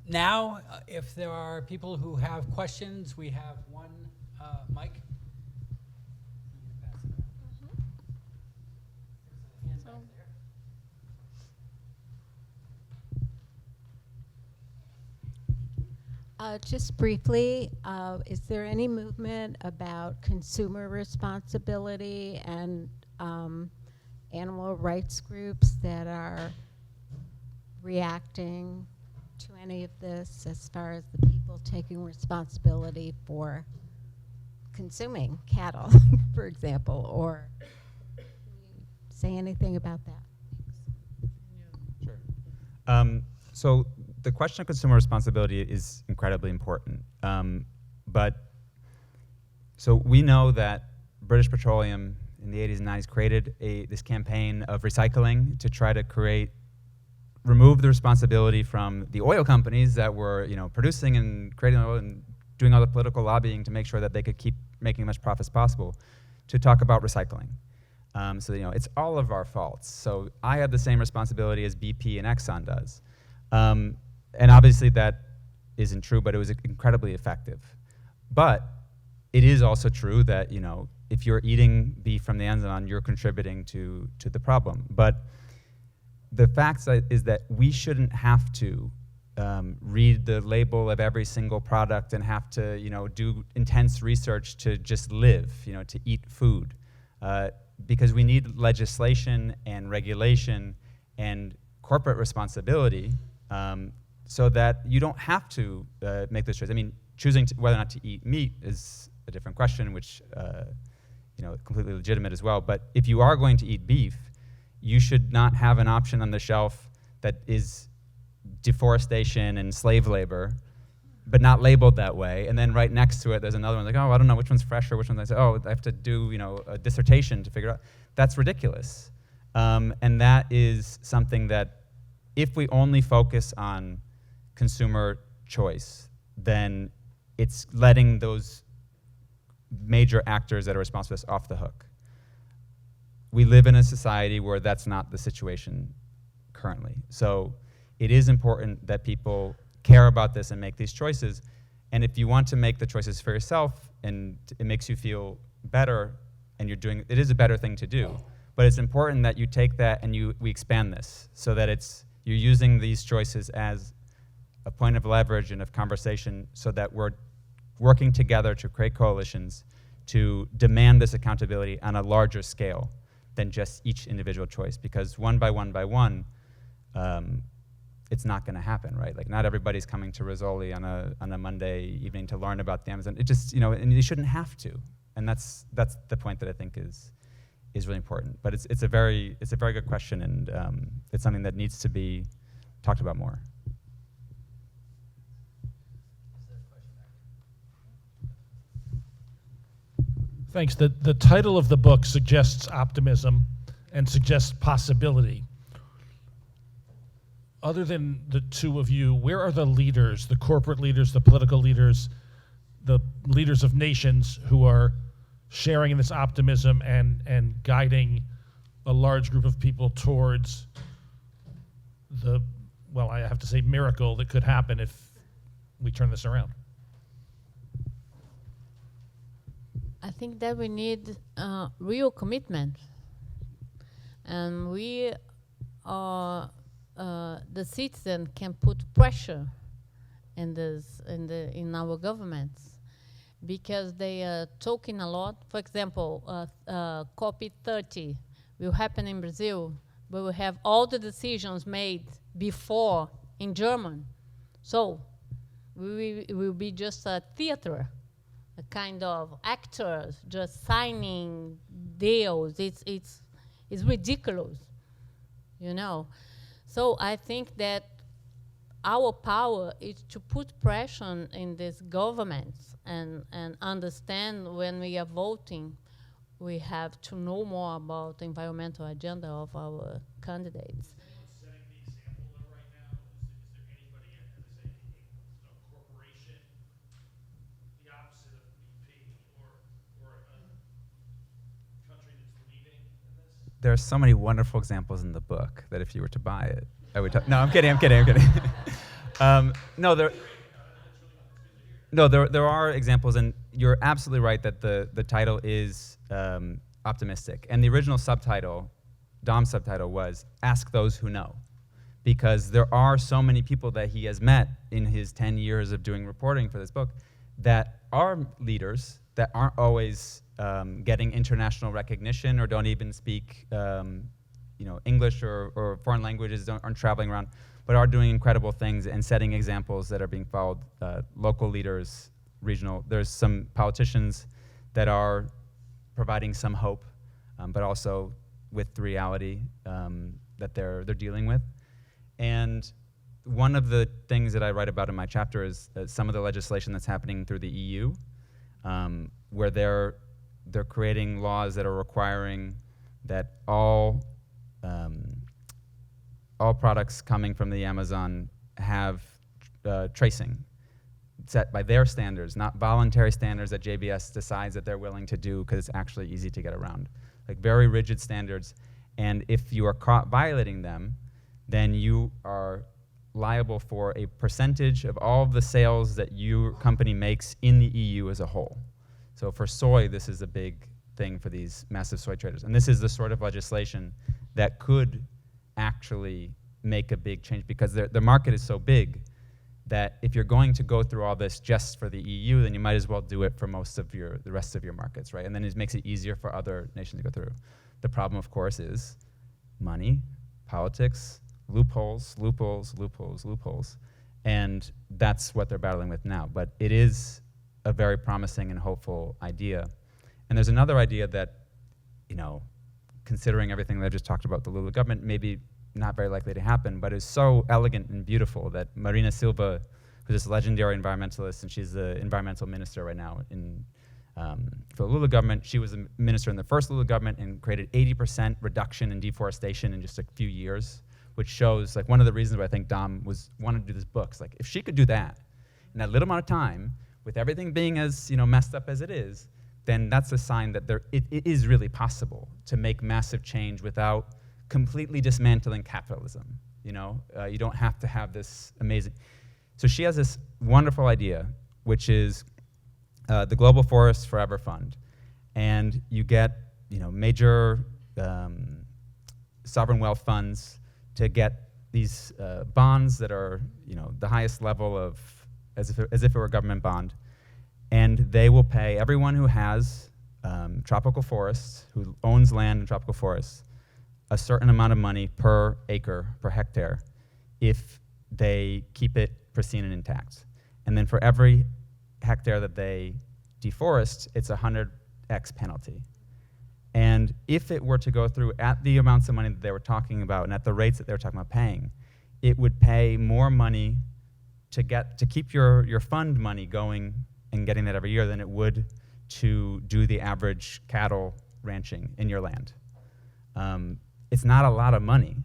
Now, if there are people who have questions, we have one mic. Just briefly, is there any movement about consumer responsibility and animal rights groups that are reacting to any of this as far as the people taking responsibility for consuming cattle, for example, or can you say anything about that? Sure. So the question of consumer responsibility is incredibly important. So we know that British Petroleum in the 80s and 90s created this campaign of recycling to try to remove the responsibility from the oil companies that were, producing and creating oil and doing all the political lobbying to make sure that they could keep making as much profit as possible, to talk about recycling. So it's all of our faults. So I have the same responsibility as BP and Exxon does. And obviously that isn't true, but it was incredibly effective. But it is also true that, if you're eating beef from the Amazon, you're contributing to the problem. But the fact is that we shouldn't have to read the label of every single product and have to, do intense research to just live, to eat food. Because we need legislation and regulation and corporate responsibility so that you don't have to make this choice. I mean, choosing whether or not to eat meat is a different question, which completely legitimate as well. But if you are going to eat beef, you should not have an option on the shelf that is deforestation and slave labor, but not labeled that way. And then right next to it, there's another one like, oh, I don't know which one's fresh or which one's. I say, oh, I have to do a dissertation to figure out. That's ridiculous. And that is something that if we only focus on consumer choice, then it's letting those major actors that are responsible for this off the hook. We live in a society where that's not the situation currently. So it is important that people care about this and make these choices. And if you want to make the choices for yourself and it makes you feel better and you're doing, it is a better thing to do. But it's important that you take that and we expand this so that you're using these choices as a point of leverage and of conversation so that we're working together to create coalitions to demand this accountability on a larger scale than just each individual choice. Because one by one, it's not going to happen, right? Like not everybody's coming to Rizzoli on a Monday evening to learn about the Amazon. It just, and you shouldn't have to. And that's the point that I think is really important. But it's a very good question, and it's something that needs to be talked about more. Thanks. The title of the book suggests optimism and suggests possibility. Other than the two of you, where are the leaders, the corporate leaders, the political leaders, the leaders of nations who are sharing in this optimism and guiding a large group of people towards the, well, I have to say miracle that could happen if we turn this around? I think that we need real commitment, and we are the citizen can put pressure in our governments because they are talking a lot. For example, COP30 will happen in Brazil, but we have all the decisions made before in German, so we will be just a theater. A kind of actors just signing deals. It's ridiculous, So I think that our power is to put pressure in these governments and understand when we are voting, we have to know more about the environmental agenda of our candidates. There are so many wonderful examples in the book that if you were to buy it, I would. No, I'm kidding. No, there are examples, and you're absolutely right that the title is optimistic. And the original subtitle, Dom's subtitle, was "Ask Those Who Know," because there are so many people that he has met in his 10 years of doing reporting for this book that are leaders that aren't always getting international recognition or don't even speak English or foreign languages, aren't traveling around, but are doing incredible things and setting examples that are being followed. Local leaders, regional. There's some politicians that are providing some hope, but also with the reality that they're dealing with. And one of the things that I write about in my chapter is some of the legislation that's happening through the EU, where they're creating laws that are requiring that all products coming from the Amazon have tracing set by their standards, not voluntary standards that JBS decides that they're willing to do because it's actually easy to get around. Like very rigid standards, and if you are caught violating them, then you are liable for a percentage of all of the sales that your company makes in the EU as a whole. So for soy, this is a big thing for these massive soy traders. And this is the sort of legislation that could actually make a big change, because the market is so big that if you're going to go through all this just for the EU, then you might as well do it for most of the rest of your markets, right? And then it makes it easier for other nations to go through. The problem, of course, is money, politics, loopholes, and that's what they're battling with now. But it is a very promising and hopeful idea. And there's another idea that, considering everything that I just talked about, the Lula government, maybe not very likely to happen, but is so elegant and beautiful that Marina Silva, who's this legendary environmentalist, and she's the environmental minister right now for the Lula government. She was a minister in the first Lula government and created 80% reduction in deforestation in just a few years, which shows, like, one of the reasons why I think Dom wanted to do this book. Like, if she could do that in that little amount of time, with everything being as messed up as it is, then that's a sign that it is really possible to make massive change without completely dismantling capitalism. You don't have to have this amazing. So she has this wonderful idea, which is the Global Forests Forever Fund, and you get major sovereign wealth funds to get these bonds that are the highest level of as if it were a government bond, and they will pay everyone who has tropical forests, who owns land in tropical forests, a certain amount of money per acre, per hectare, if they keep it pristine and intact. And then for every hectare that they deforest, it's 100x penalty. And if it were to go through at the amounts of money that they were talking about and at the rates that they were talking about paying, it would pay more money to keep your fund money going and getting that every year than it would to do the average cattle ranching in your land. It's not a lot of money.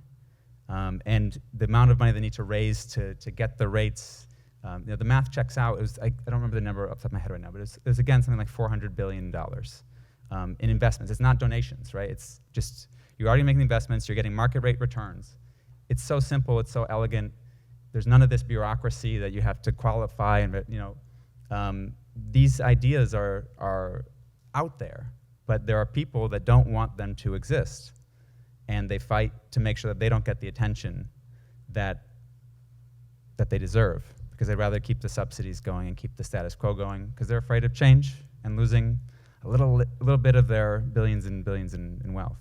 And the amount of money they need to raise to get the rates, the math checks out. I don't remember the number off the top of my head right now, but it was again something like $400 billion in investments. It's not donations, right? It's just, you're already making investments, you're getting market rate returns. It's so simple, it's so elegant. There's none of this bureaucracy that you have to qualify, and these ideas are out there, but there are people that don't want them to exist, and they fight to make sure that they don't get the attention that they deserve, because they'd rather keep the subsidies going and keep the status quo going, because they're afraid of change and losing a little bit of their billions and billions in wealth.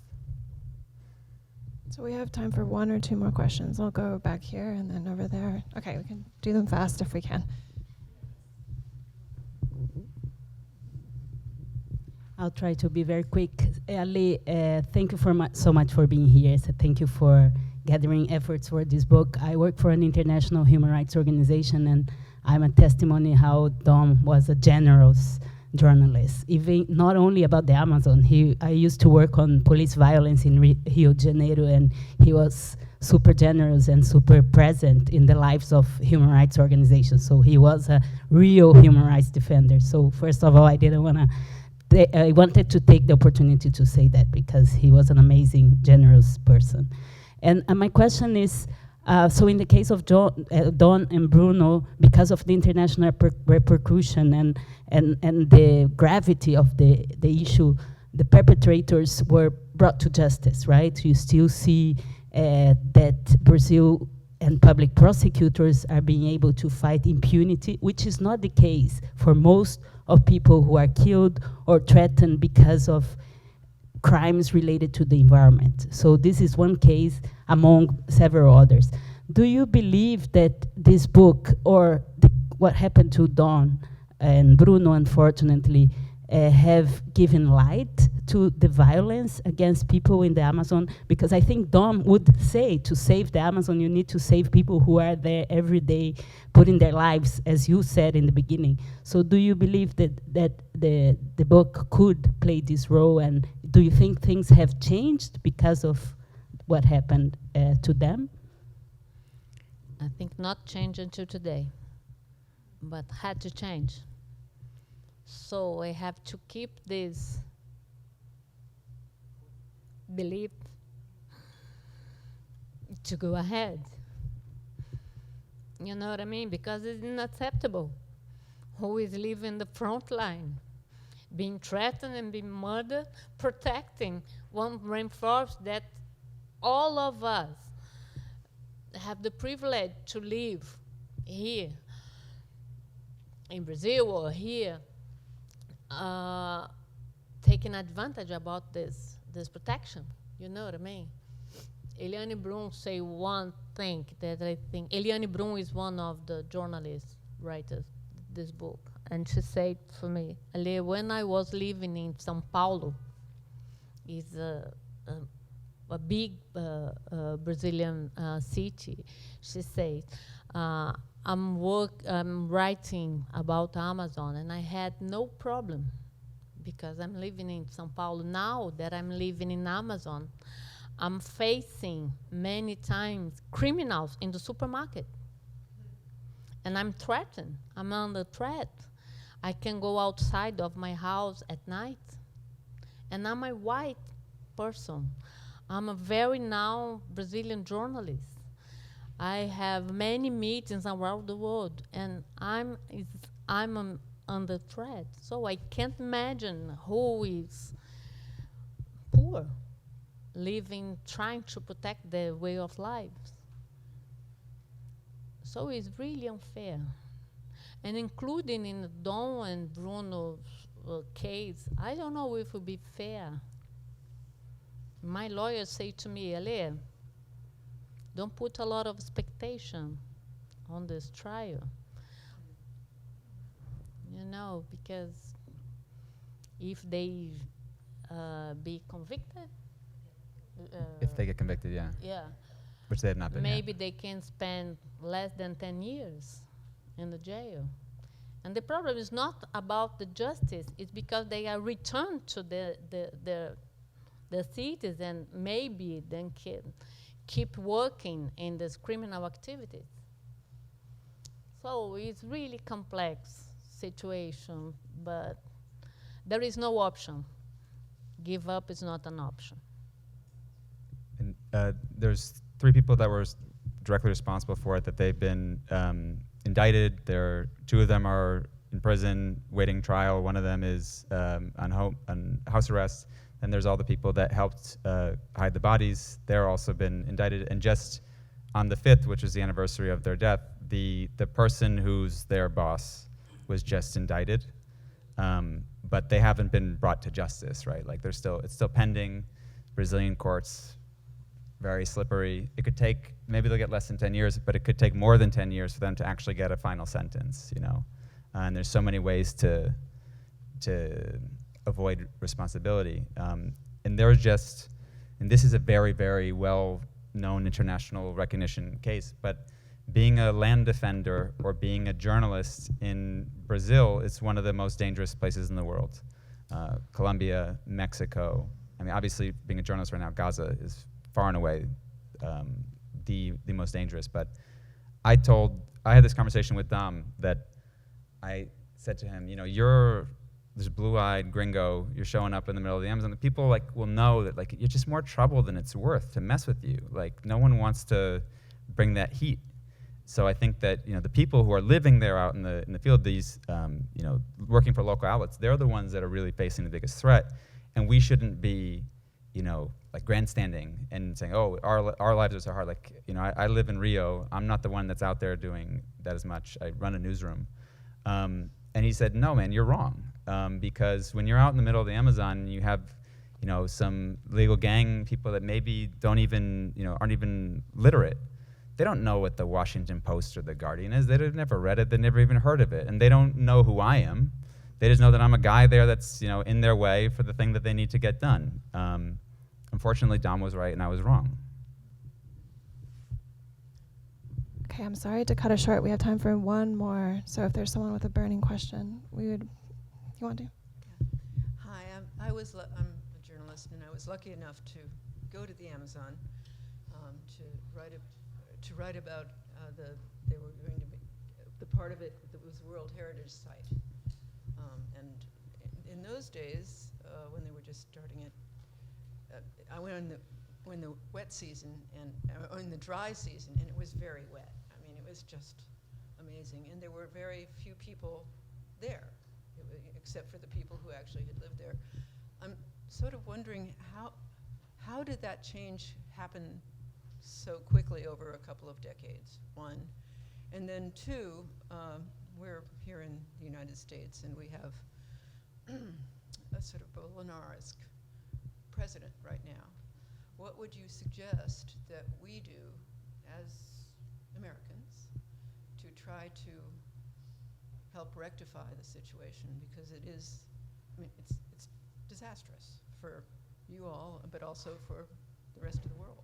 So we have time for one or two more questions. I'll go back here and then over there. Okay, we can do them fast if we can. I'll try to be very quick. Ellie, thank you so much for being here. So thank you for gathering efforts for this book. I work for an international human rights organization, and I'm a testimony how Dom was a generous journalist, even not only about the Amazon. I used to work on police violence in Rio de Janeiro, and he was super generous and super present in the lives of human rights organizations. So he was a real human rights defender. So first of all, I wanted to take the opportunity to say that, because he was an amazing, generous person. And my question is, So in the case of Don and Bruno, because of the international repercussion and the gravity of the issue, the perpetrators were brought to justice, right? You still see that Brazil and public prosecutors are being able to fight impunity, which is not the case for most of people who are killed or threatened because of crimes related to the environment. So this is one case among several others. Do you believe that this book, or what happened to Don and Bruno, unfortunately, have given light to the violence against people in the Amazon? Because I think Don would say, to save the Amazon, you need to save people who are there every day, putting their lives, as you said in the beginning. So do you believe that the book could play this role, and do you think things have changed because of what happened to them? I think not changed until today, but had to change. So I have to keep this belief to go ahead. You know what I mean? Because it's unacceptable. Who is living the front line, being threatened and being murdered, protecting one rainforest that all of us have the privilege to live here in Brazil or here, taking advantage about this protection. You know what I mean? Eliane Brum say one thing that I think, Eliane Brum is one of the journalists, writers, this book, and she said for me, Ale, when I was living in São Paulo, is a big Brazilian city, she said, I'm writing about Amazon, and I had no problem because I'm living in São Paulo. Now that I'm living in Amazon, I'm facing many times criminals in the supermarket. And I'm threatened. I'm under threat. I can go outside of my house at night. And I'm a white person. I'm a very now Brazilian journalist. I have many meetings around the world, and I'm under threat. So I can't imagine who is poor, living, trying to protect their way of life. So it's really unfair. And including in Don and Bruno's case, I don't know if it would be fair. My lawyers say to me, Ale, don't put a lot of expectation on this trial. You know, because if they be convicted, If they get convicted, yeah. yeah, Which they have not been yet. maybe they can spend less than 10 years in the jail. And the problem is not about the justice, it's because they are returned to the cities and maybe then can keep working in this criminal activities. So it's really complex situation, but there is no option. Give up is not an option. And there's 3 people that were directly responsible for it that they've been indicted. 2 of them are in prison waiting trial. One of them is on house arrest. And there's all the people that helped hide the bodies. They're also been indicted. And just on the 5th, which was the anniversary of their death, the person who's their boss was just indicted. But they haven't been brought to justice, right? Like it's still pending. Brazilian courts, very slippery. It could take, maybe they'll get less than 10 years, but it could take more than 10 years for them to actually get a final sentence, you know? And there's so many ways to avoid responsibility. And there's just, and this is a very, very well-known international recognition case, but being a land defender or being a journalist in Brazil is one of the most dangerous places in the world. Colombia, Mexico. I mean, obviously, being a journalist right now, Gaza is far and away the most dangerous. But I had this conversation with Dom that I said to him, you know, you're this blue-eyed gringo, you're showing up in the middle of the Amazon. The people will know that you're just more trouble than it's worth to mess with you. Like, no one wants to bring that heat. So I think that the people who are living there out in the field, these working for local outlets, they're the ones that are really facing the biggest threat, and we shouldn't be like grandstanding and saying, oh, our lives are so hard. Like I live in Rio. I'm not the one that's out there doing that as much. I run a newsroom, and he said, no, man, you're wrong, because when you're out in the middle of the Amazon, you have some legal gang people that maybe don't even aren't even literate. They don't know what the Washington Post or the Guardian is. They've never read it. They've never even heard of it. And they don't know who I am. They just know that I'm a guy there that's in their way for the thing that they need to get done. Unfortunately, Dom was right and I was wrong. Okay, I'm sorry to cut it short. We have time for one more. So if there's someone with a burning question, you want to? Hi, I'm a journalist, and I was lucky enough to go to the Amazon to write about they were going to be the part of it that was World Heritage Site, and in those days when they were just starting it, I went in the wet season or in the dry season, and it was very wet. I mean, it was just amazing, and there were very few people there, except for the people who actually had lived there. I'm sort of wondering how did that change happen so quickly over a couple of decades, one. And then two, we're here in the United States, and we have a sort of Bolsonaresque president right now. What would you suggest that we do as Americans to try to help rectify the situation? Because it is, I mean, it's disastrous for you all, but also for the rest of the world.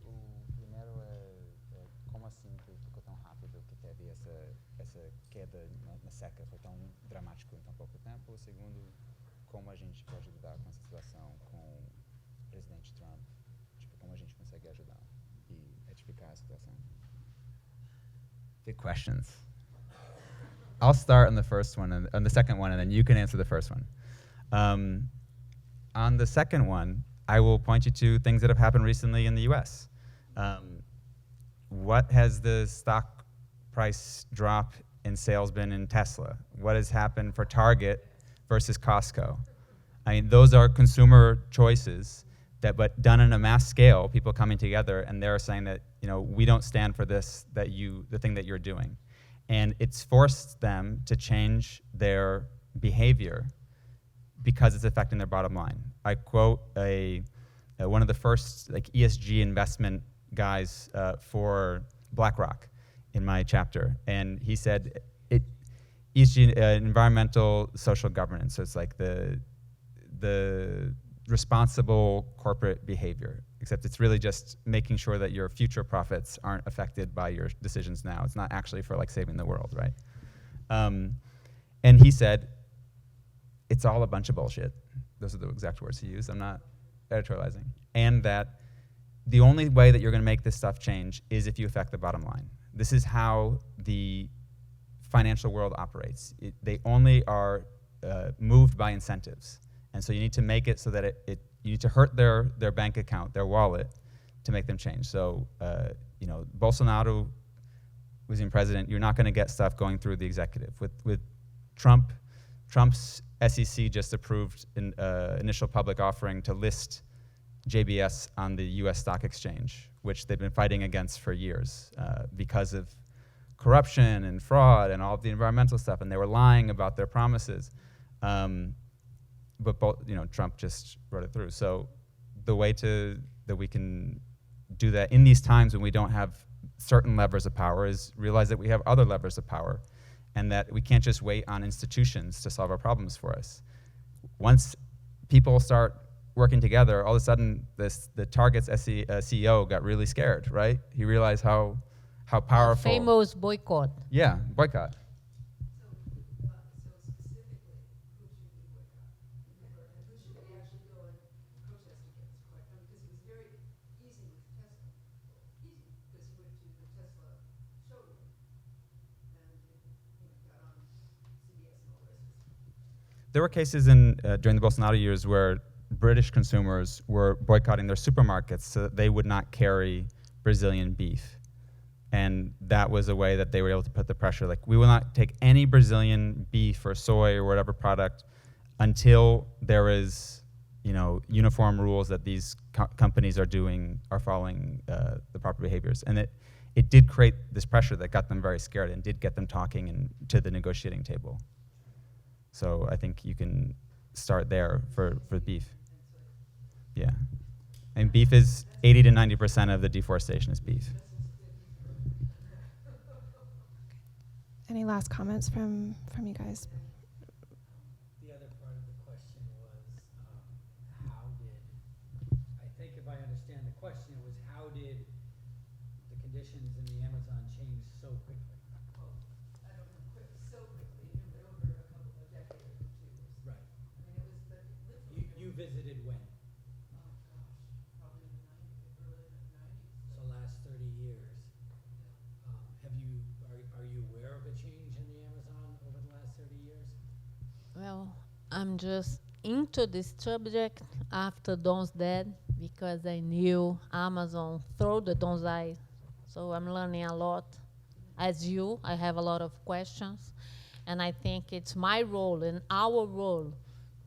O primeiro é como assim que ficou tão rápido, que teve essa queda na seca, foi tão dramático em tão pouco tempo. O segundo, como a gente pode lidar com essa situação com o presidente Trump, tipo, como a gente consegue ajudar e retificar a situação. Big questions. I'll start on the first one, on the second one, and then you can answer the first one. On the second one, I will point you to things that have happened recently in the US. What has the stock price drop in sales been in Tesla? What has happened for Target versus Costco? I mean, those are consumer choices but done on a mass scale, people coming together, and they're saying that, we don't stand for this, the thing that you're doing. And it's forced them to change their behavior because it's affecting their bottom line. I quote one of the first ESG investment guys for BlackRock in my chapter, and he said ESG, environmental social governance. So it's like the responsible corporate behavior, except it's really just making sure that your future profits aren't affected by your decisions now. It's not actually for saving the world, right? And he said, it's all a bunch of bullshit. Those are the exact words he used. I'm not editorializing. And that the only way that you're going to make this stuff change is if you affect the bottom line. This is how the financial world operates. They only are moved by incentives. And so you need to make it so that you need to hurt their bank account, their wallet, to make them change. So, Bolsonaro was in president, you're not going to get stuff going through the executive. With Trump's SEC just approved an initial public offering to list JBS on the US stock exchange, which they've been fighting against for years because of corruption and fraud and all of the environmental stuff, and they were lying about their promises. But Trump just wrote it through. So the way that we can do that in these times when we don't have certain levers of power is realize that we have other levers of power, and that we can't just wait on institutions to solve our problems for us. Once people start working together, all of a sudden the Target's CEO got really scared, right? He realized how powerful. Famous boycott. Yeah, boycott. There were cases during the Bolsonaro years where British consumers were boycotting their supermarkets so that they would not carry Brazilian beef. And that was a way that they were able to put the pressure, like, we will not take any Brazilian beef or soy or whatever product until there is, uniform rules that these companies are following the proper behaviors. And it did create this pressure that got them very scared and did get them talking and to the negotiating table. So I think you can start there for beef. Yeah. And beef is 80 to 90% of the deforestation is beef. Any last comments from you guys? The other part of the question was, I think if I understand the question, it was how did the conditions in the Amazon change so quickly? Well, I don't know, so quickly, over a decade or two. Right. I mean, it was literally. You visited when? Oh, gosh, probably in the early 90s. The last 30 years. Are you aware of a change in the Amazon over the last 30 years? Well, I'm just into this subject after Don's death because I knew Amazon through the Don's eye. So I'm learning a lot. As you, I have a lot of questions. And I think it's my role and our role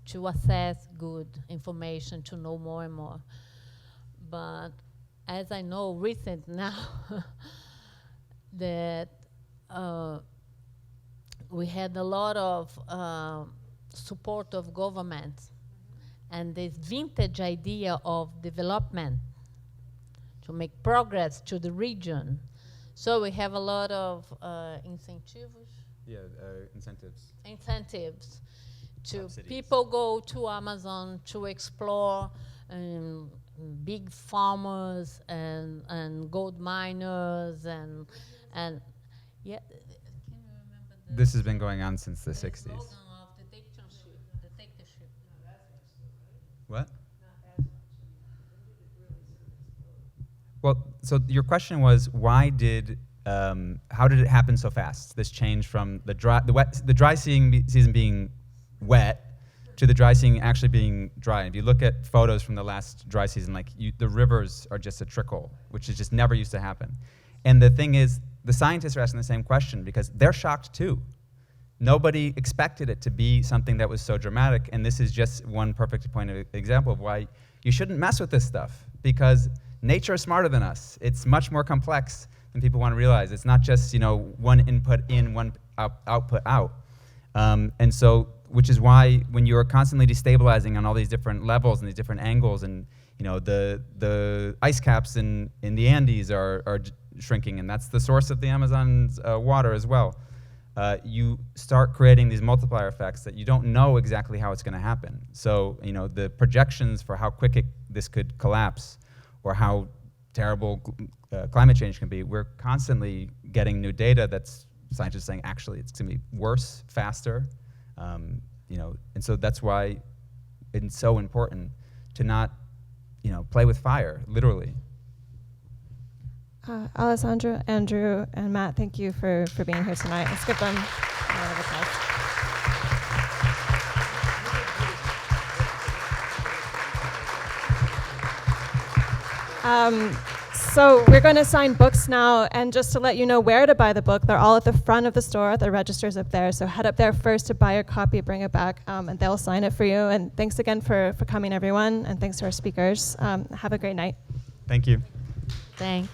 to assess good information, to know more and more. But as I know recent now, that we had a lot of support of government and this vintage idea of development to make progress to the region. So we have a lot of incentives to Subsidies. people go to Amazon to explore big farmers and gold miners and yeah. Can you remember This has been going on since the the 60s. slogan of the dictatorship? What? Well, so your question was, how did it happen so fast? This change from the dry season being wet to the dry season actually being dry. And if you look at photos from the last dry season, the rivers are just a trickle, which is just never used to happen. And the thing is, the scientists are asking the same question because they're shocked too. Nobody expected it to be something that was so dramatic, and this is just one perfect example of why you shouldn't mess with this stuff, because nature is smarter than us. It's much more complex than people want to realize. It's not just one input in, one output out. And so, which is why when you're constantly destabilizing on all these different levels and these different angles, and the ice caps in the Andes are shrinking, and that's the source of the Amazon's water as well. You start creating these multiplier effects that you don't know exactly how it's going to happen. So, the projections for how quick this could collapse or how terrible climate change can be, we're constantly getting new data that's scientists saying actually it's going to be worse, faster. And so that's why it's so important to not, play with fire, literally. Alessandra, Andrew, and Matt, thank you for being here tonight. Let's give them a round of applause. So we're going to sign books now, and just to let you know where to buy the book, they're all at the front of the store. The register's up there, so head up there first to buy your copy, bring it back, and they'll sign it for you. And thanks again for coming, everyone, and thanks to our speakers. Have a great night. Thank you. Thanks.